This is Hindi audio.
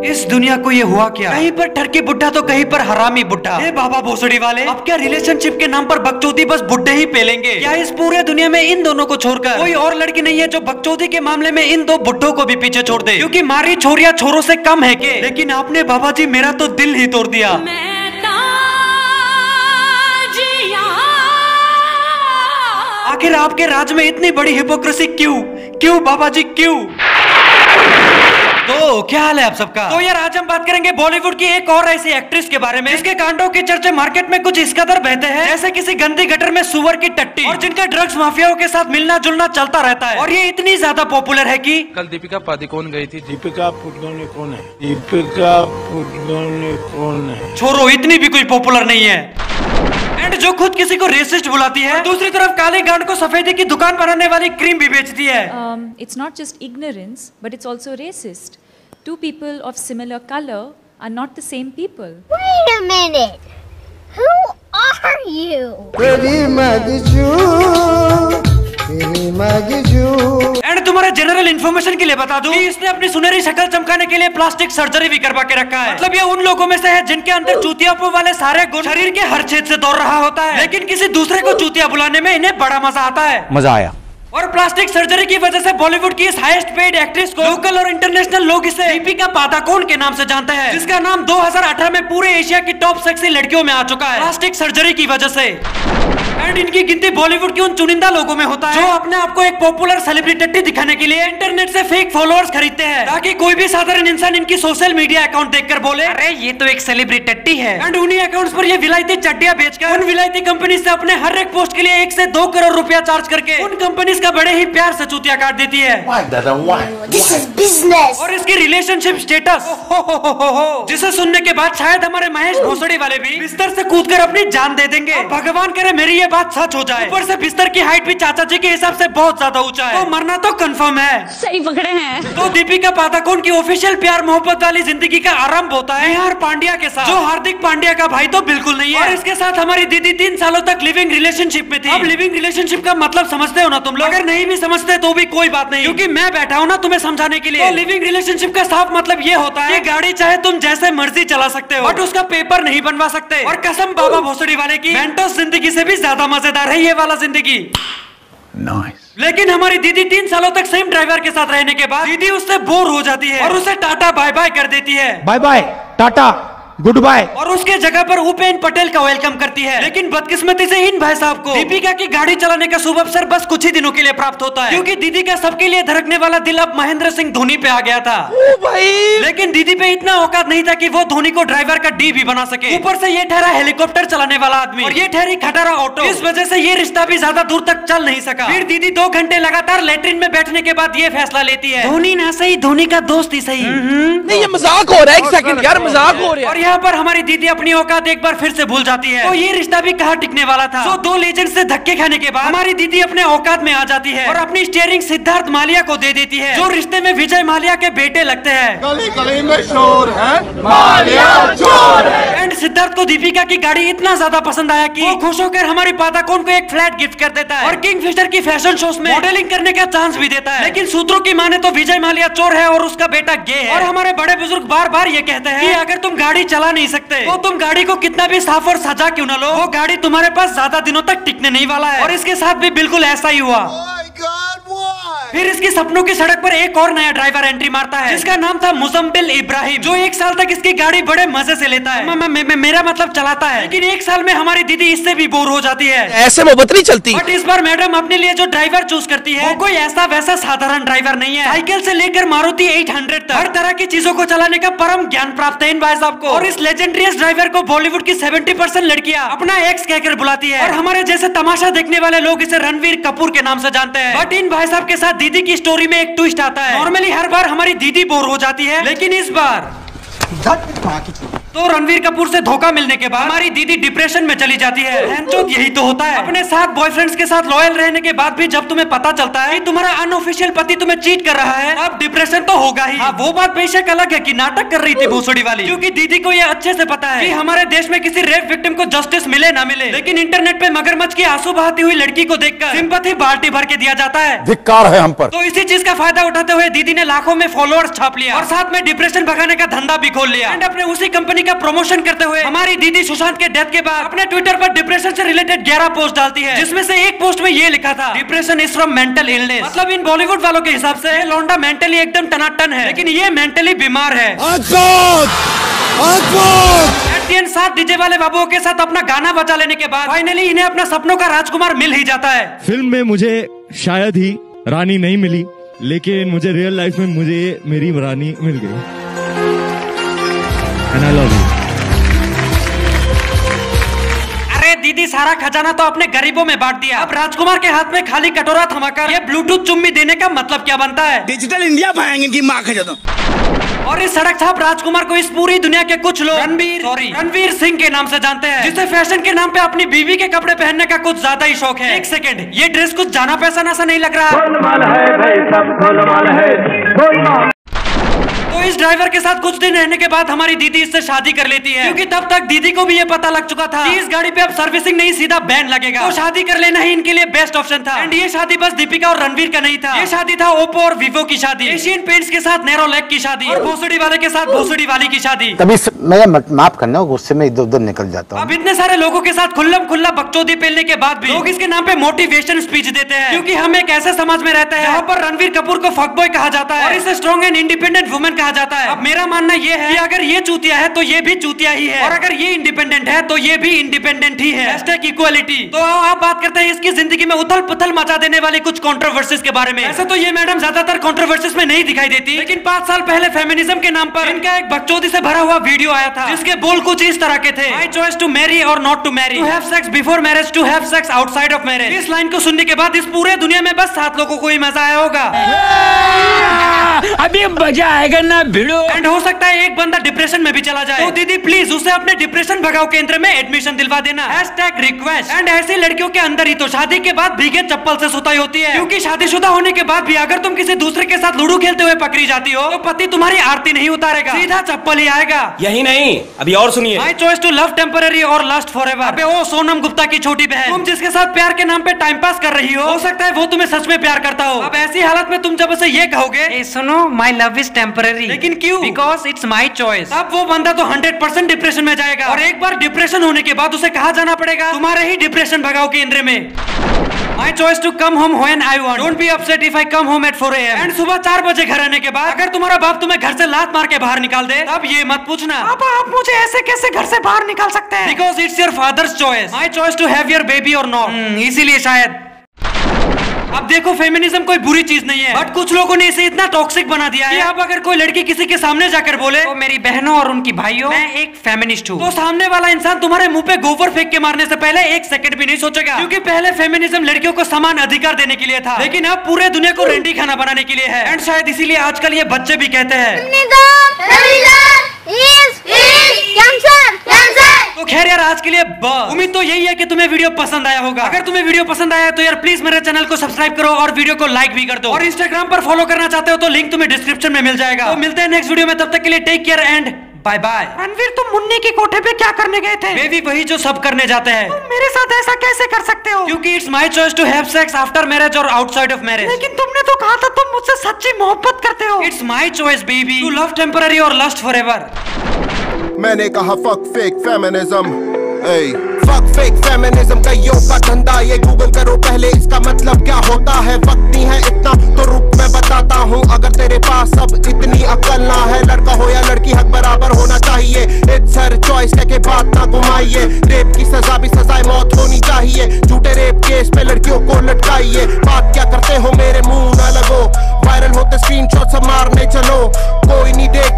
इस दुनिया को ये हुआ क्या? कहीं पर ठरकी बुड्ढा तो कहीं पर हरामी बुड्ढा। ए बाबा भोसड़ी वाले, अब क्या रिलेशनशिप के नाम पर बकचोदी बस बुड्ढे ही पेलेंगे क्या? इस पूरे दुनिया में इन दोनों को छोड़कर कोई और लड़की नहीं है जो बकचोदी के मामले में इन दो बुड्ढों को भी पीछे छोड़ दे? क्योंकि मारी छोरिया छोरों से कम है के। लेकिन आपने बाबा जी मेरा तो दिल ही तोड़ दिया। आखिर आपके राज में इतनी बड़ी हिपोक्रेसी क्यों? क्यों बाबा जी क्यों? तो क्या हाल है आप सबका? तो यार आज हम बात करेंगे बॉलीवुड की एक और ऐसी एक्ट्रेस के बारे में जिसके कांडों के चर्चे मार्केट में कुछ इस कदर बहते हैं जैसे किसी गंदी गटर में सुअर की टट्टी, और जिनका ड्रग्स माफियाओं के साथ मिलना जुलना चलता रहता है। और ये इतनी ज्यादा पॉपुलर है कि कल दीपिका पादुकोण गई थी। दीपिका पादुकोण कौन है? दीपिका पादुकोण कौन है? छोरो इतनी भी कोई पॉपुलर नहीं है। एंड जो खुद किसी को रेसिस्ट बुलाती है, दूसरी तरफ काले गांड को सफेदी की दुकान बनाने वाली क्रीम भी बेचती है। It's not just ignorance, but it's also racist. Two people of similar color are not the same people. Wait a minute. Who are you? And तुम्हारे जनरल इन्फॉर्मेशन के लिए बता दूं कि इसने अपनी सुनहरी शक्ल चमकाने के लिए प्लास्टिक सर्जरी भी करवा के रखा है। मतलब ये उन लोगों में से है जिनके अंदर चूतियापो वाले सारे गुण शरीर के हर छेद से दौड़ रहा होता है, लेकिन किसी दूसरे को चूतिया बुलाने में इन्हें बड़ा मजा आता है। मजा आया। और प्लास्टिक सर्जरी की वजह से बॉलीवुड की इस हाईएस्ट पेड एक्ट्रेस को लोकल और इंटरनेशनल लोग इसे दीपिका पादुकोण के नाम से जानते हैं, जिसका नाम 2018 में पूरे एशिया की टॉप सेक्सी लड़कियों में आ चुका है प्लास्टिक सर्जरी की वजह से। एंड इनकी गिनती बॉलीवुड के उन चुनिंदा लोगों में होता है जो अपने आप को एक पॉपुलर सेलिब्रिटी दिखाने के लिए इंटरनेट से फेक फॉलोअर्स खरीदते हैं ताकि कोई भी साधारण इंसान इनकी सोशल मीडिया अकाउंट देखकर बोले अरे ये तो एक सेलिब्रिटी है। एंड उन्हीं अकाउंट्स पर ये विलायती चड्डियां बेचकर उन विलायती कंपनी से अपने हर एक पोस्ट के लिए 1 से 2 करोड़ रुपया चार्ज करके उन कंपनीज का बड़े ही प्यार से चूतिया काट देती है। This is business. और इसकी रिलेशनशिप स्टेटस जिसे सुनने के बाद शायद हमारे महेश भोसड़ी वाले भी बिस्तर से कूदकर अपनी जान दे देंगे। भगवान करे मेरी ये बात सच हो जाए। ऊपर से बिस्तर की हाइट भी चाचा जी के हिसाब से बहुत ज्यादा ऊंचा है, तो मरना तो कंफर्म है। सही पकड़े हैं। तो दीपिका पादुकोण की ऑफिशियल प्यार मोहब्बत वाली जिंदगी का आरंभ होता है निहार पांड्या के साथ, जो हार्दिक पांड्या का भाई तो बिल्कुल नहीं है। और इसके साथ हमारी दीदी 3 सालों तक लिविंग रिलेशनशिप में थी। अब लिविंग रिलेशनशिप का मतलब समझते हो ना तुम लोग? अगर नहीं भी समझते तो भी कोई बात नहीं, क्योंकि मैं बैठा हूँ ना तुम्हें समझाने के लिए। तो लिविंग रिलेशनशिप का साफ मतलब ये होता है कि गाड़ी चाहे तुम जैसे मर्जी चला सकते हो, बट उसका पेपर नहीं बनवा सकते। और कसम बाबा भोसड़ी वाले की, मेंटोस जिंदगी से भी ज्यादा मजेदार है ये वाला जिंदगी। नाइस। लेकिन हमारी दीदी 3 सालों तक सेम ड्राइवर के साथ रहने के बाद दीदी उससे बोर हो जाती है और उसे टाटा बाय बाय कर देती है। Bye bye tata goodbye. और उसके जगह पर उपेन पटेल का वेलकम करती है। लेकिन बदकिस्मती से इन भाई साहब को दीपिका की गाड़ी चलाने का शुभ अवसर बस कुछ ही दिनों के लिए प्राप्त होता है, क्योंकि दीदी का सबके लिए धड़कने वाला दिल अब महेंद्र सिंह धोनी पे आ गया था। भाई लेकिन दीदी पे इतना औकात नहीं था कि वो धोनी को ड्राइवर का डी भी बना सके। ऊपर से ये ठहरा हेलीकॉप्टर चलाने वाला आदमी और ये ठहरी खटारा ऑटो। इस वजह से ये रिश्ता भी ज्यादा दूर तक चल नहीं सका। फिर दीदी 2 घंटे लगातार लेटरिन में बैठने के बाद ये फैसला लेती है धोनी ना सही धोनी का दोस्त ही सही। नहीं ये मजाक हो रहा है, एक सेकंड यार मजाक हो रहा है। और यहाँ पर हमारी दीदी अपनी औकात एक बार फिर से भूल जाती है। तो ये रिश्ता भी कहाँ टिकने वाला था। तो 2 लेजेंड से धक्के खाने के बाद हमारी दीदी अपने औकात में आ जाती है और अपनी स्टीयरिंग सिद्धार्थ मालिया को दे देती है, जो रिश्ते में विजय मालिया के बेटे लगते हैं। गली गली में शोर है, मालिया चोर है। एंड सिद्धार्थ को दीपिका की गाड़ी इतना ज्यादा पसंद आया कि वो खुश होकर हमारी पादुकोण को एक फ्लैट गिफ्ट कर देता है और किंगफिशर की फैशन शोज में मॉडलिंग करने का चांस भी देता है। लेकिन सूत्रों की माने तो विजय मालिया चोर है और उसका बेटा गे है। और हमारे बड़े बुजुर्ग बार बार ये कहते हैं कि अगर तुम गाड़ी चला नहीं सकते तो तुम गाड़ी को कितना भी साफ और सजा क्यों न लो, वो गाड़ी तुम्हारे पास ज्यादा दिनों तक टिकने नहीं वाला है। और इसके साथ भी बिल्कुल ऐसा ही हुआ। फिर इसकी सपनों की सड़क पर एक और नया ड्राइवर एंट्री मारता है जिसका नाम था मुजम्मिल इब्राहिम, जो 1 साल तक इसकी गाड़ी बड़े मजे से लेता है। मेरा मतलब चलाता है। लेकिन 1 साल में हमारी दीदी इससे भी बोर हो जाती है। ऐसे मोहब्बत नहीं चलती। बट इस बार मैडम अपने लिए जो ड्राइवर चूज करती है वो कोई ऐसा वैसा साधारण ड्राइवर नहीं है। साइकिल से लेकर मारुति 800 तक हर तरह की चीजों को चलाने का परम ज्ञान प्राप्त है इन भाई साहब को। और इस लेजेंडरियस ड्राइवर को बॉलीवुड की 70% लड़कियां अपना एक्स कहकर बुलाती है और हमारे जैसे तमाशा देखने वाले लोग इसे रणवीर कपूर के नाम से जानते हैं। बट इन भाई साहब के साथ दीदी की स्टोरी में एक ट्विस्ट आता है। नॉर्मली हर बार हमारी दीदी बोर हो जाती है, लेकिन इस बार तो रणवीर कपूर से धोखा मिलने के बाद हमारी दीदी डिप्रेशन में चली जाती है। यही तो होता है। अपने साथ बॉयफ्रेंड्स के साथ लॉयल रहने के बाद भी जब तुम्हें पता चलता है कि तुम्हारा अनऑफिशियल पति तुम्हें चीट कर रहा है, अब डिप्रेशन तो होगा ही। हाँ, वो बात बेशक अलग है कि नाटक कर रही थी भोसड़ी वाली, क्योंकि दीदी को ये अच्छे से पता है कि हमारे देश में किसी रेप विक्टिम को जस्टिस मिले ना मिले, लेकिन इंटरनेट पे मगरमच्छ की आंसू बहाती हुई लड़की को देखकर सिंपैथी बाल्टी भर के दिया जाता है। धिक्कार है हम पर। तो इसी चीज का फायदा उठाते हुए दीदी ने लाखों में फॉलोअर्स छाप लिया और साथ में डिप्रेशन भगाने का धंधा भी खोल लिया। एंड अपने उसी कंपनी का प्रमोशन करते हुए हमारी दीदी सुशांत के डेथ के बाद अपने ट्विटर पर डिप्रेशन से रिलेटेड 11 पोस्ट डालती है, जिसमें से एक पोस्ट में ये लिखा था, depression is from mental illness. मतलब इन बॉलीवुड वालों के हिसाब से लौंडा मेंटली एकदम टनाटन है, लेकिन ये मेंटली बीमार है। साथ डीजे वाले बाबुओं के साथ अपना गाना बजा लेने के बाद फाइनली इन्हें अपना सपनों का राजकुमार मिल ही जाता है। फिल्म में मुझे शायद ही रानी नहीं मिली, लेकिन मुझे रियल लाइफ में मुझे मेरी रानी मिल गई। And I love you. अरे दीदी, सारा खजाना तो अपने गरीबों में बांट दिया, अब राजकुमार के हाथ में खाली कटोरा थमाकर ये ब्लूटूथ चुम्मी देने का मतलब क्या बनता है? डिजिटल इंडिया पाएंगे इनकी माँ का जदों। और इस सड़क छाप राजकुमार को इस पूरी दुनिया के कुछ लोग रणवीर सिंह के नाम से जानते हैं, जिसे फैशन के नाम पे अपनी बीवी के कपड़े पहनने का कुछ ज्यादा ही शौक है। एक सेकंड, ये ड्रेस कुछ जाना पैसा ना सा नहीं लग रहा? गोलमाल है भाई, सब गोलमाल है, गोलमाल। तो इस ड्राइवर के साथ कुछ दिन रहने के बाद हमारी दीदी इससे शादी कर लेती है, क्योंकि तब तक दीदी को भी ये पता लग चुका था कि इस गाड़ी पे अब सर्विसिंग नहीं सीधा बैन लगेगा। तो शादी कर लेना ही इनके लिए बेस्ट ऑप्शन था। एंड ये शादी बस दीपिका और रणवीर का नहीं था, ये शादी था ओप्पो और वीवो की शादी, एशियन पेंट्स के साथ नैरो लेग की शादी और भोसड़ी वाले के साथ भोसड़ी वाली की शादी। तभी मैं माफ करना, गुस्से में इधर उधर निकल जाता हूँ। अब इतने सारे लोगों के साथ खुल्लम खुल्ला बकचोदी पेलने के बाद भी लोग इसके नाम पे मोटिवेशन स्पीच देते हैं, क्योंकि हम एक ऐसे समाज में रहते हैं जहाँ पर रणवीर कपूर को फकबॉय कहा जाता है और इसे स्ट्रॉन्ग एंड इंडिपेंडेंट वुमेन कहा जाता है। अब मेरा मानना ये है कि अगर ये चूतिया है तो ये भी चूतिया ही है, और अगर ये इंडिपेंडेंट है तो ये भी इंडिपेंडेंट ही है। इक्वालिटी। तो आप बात करते हैं इसकी जिंदगी में उथल पुथल मचा देने वाली कुछ कंट्रोवर्सीज के बारे में। ऐसे तो ये मैडम ज्यादातर कंट्रोवर्सीज में नहीं दिखाई देती, लेकिन 5 साल पहले फेमिनिज्म के नाम पर इनका एक बकचोदी से भरा हुआ वीडियो आया था, जिसके बोल कुछ इस तरह के थे, माय चॉइस टू मैरी और not to marry, to have sex before marriage, to have sex outside of marriage. इस लाइन को सुनने के बाद इस पूरे दुनिया में बस 7 लोगों को ही मजा आया होगा। अभी मजा आएगा ना भिड़ो। एंड हो सकता है एक बंदा डिप्रेशन में भी चला जाए, तो दीदी प्लीज उसे अपने डिप्रेशन भगाओ केंद्र में एडमिशन दिलवा देना। #request। एंड ऐसी लड़कियों के अंदर ही तो शादी के बाद भीगे चप्पल से सुताई होती है, क्योंकि शादीशुदा होने के बाद भी अगर तुम किसी दूसरे के साथ लूडो खेलते हुए पकड़ी जाती हो तो पति तुम्हारी आरती नहीं उतारेगा, सीधा चप्पल ही आएगा। यही नहीं, अभी और सुनिए। My choice to love temporary और लस्ट फॉरएवर। अबे ओ सोनम गुप्ता की छोटी बहन, तुम जिसके साथ प्यार के नाम पे टाइम पास कर रही हो सकता है वो तुम्हें सच में प्यार करता हो। अब ऐसी हालत में तुम जब उसे ये कहोगे, सुनो माय लव इज टेम्पररी, लेकिन क्यों? Because it's my choice. अब वो बंदा तो 100% डिप्रेशन में जाएगा, और एक बार डिप्रेशन होने के बाद उसे कहाँ जाना पड़ेगा? तुम्हारे ही डिप्रेशन भगाओ केंद्र में। My choice to come home when I want. Don't be upset if I come home at 4 AM. And सुबह 4 बजे घर आने के बाद अगर तुम्हारा बाप तुम्हें घर से लात मार के बाहर निकाल दे, तब ये मत पूछना पापा आप मुझे ऐसे कैसे घर से बाहर निकाल सकते हैं, because it's your father's choice. My choice to have your baby or not. इसीलिए शायद। अब देखो फेमिनिज्म कोई बुरी चीज नहीं है, बट कुछ लोगों ने इसे इतना टॉक्सिक बना दिया है कि अब अगर कोई लड़की किसी के सामने जाकर बोले तो मेरी बहनों और उनकी भाइयों मैं एक फेमिनिस्ट हूँ, तो सामने वाला इंसान तुम्हारे मुंह पे गोबर फेंक के मारने से पहले 1 सेकंड भी नहीं सोचेगा, क्योंकि पहले फेमिनिज्म लड़कियों को समान अधिकार देने के लिए था, लेकिन अब पूरे दुनिया को रेंडी खाना बनाने के लिए है। एंड शायद इसीलिए आजकल ये बच्चे भी कहते हैं तो खैर यार आज के लिए बस। उम्मीद तो यही है कि तुम्हें वीडियो पसंद आया होगा। अगर तुम्हें वीडियो पसंद आया तो यार प्लीज मेरे चैनल को सब्सक्राइब करो और वीडियो को लाइक भी कर दो, और इंस्टाग्राम पर फॉलो करना चाहते हो तो लिंक तुम्हें डिस्क्रिप्शन में मिल जाएगा। तो मिलते हैं नेक्स्ट वीडियो में, तब तक के लिए take care and bye bye. Ranveer तुम मुन्नी की कोठे पे क्या करने गए थे? बेबी वही जो सब करने जाते हैं। तुम मेरे साथ ऐसा कैसे कर सकते हो? क्योंकि it's my choice to have sex after marriage और आउटसाइड ऑफ मैरिज। लेकिन तुमने तो कहा था तुम मुझसे सच्ची मोहब्बत करते हो। It's my choice baby to love temporary और लस्ट फॉरएवर। मैंने कहा fuck fake feminism, fuck fake feminism कईयों का धंधा, ये गूगल करो पहले इसका मतलब क्या होता है। वक्त नहीं है इतना तो रुक मैं बताता हूँ, अगर तेरे पास अब इतनी अक्ल ना है, लड़का हो या लड़की हक बराबर होना चाहिए। इट्स हर चॉइस के बात ना घुमाइए, रेप की सजा भी सजाए मौत होनी चाहिए, झूठे रेप केस पे लड़कियों को लटकाइए। बात क्या करते हो मेरे मुंह ना लगो, वायरल होते स्क्रीनशॉट सब मारने चलो, कोई नहीं देख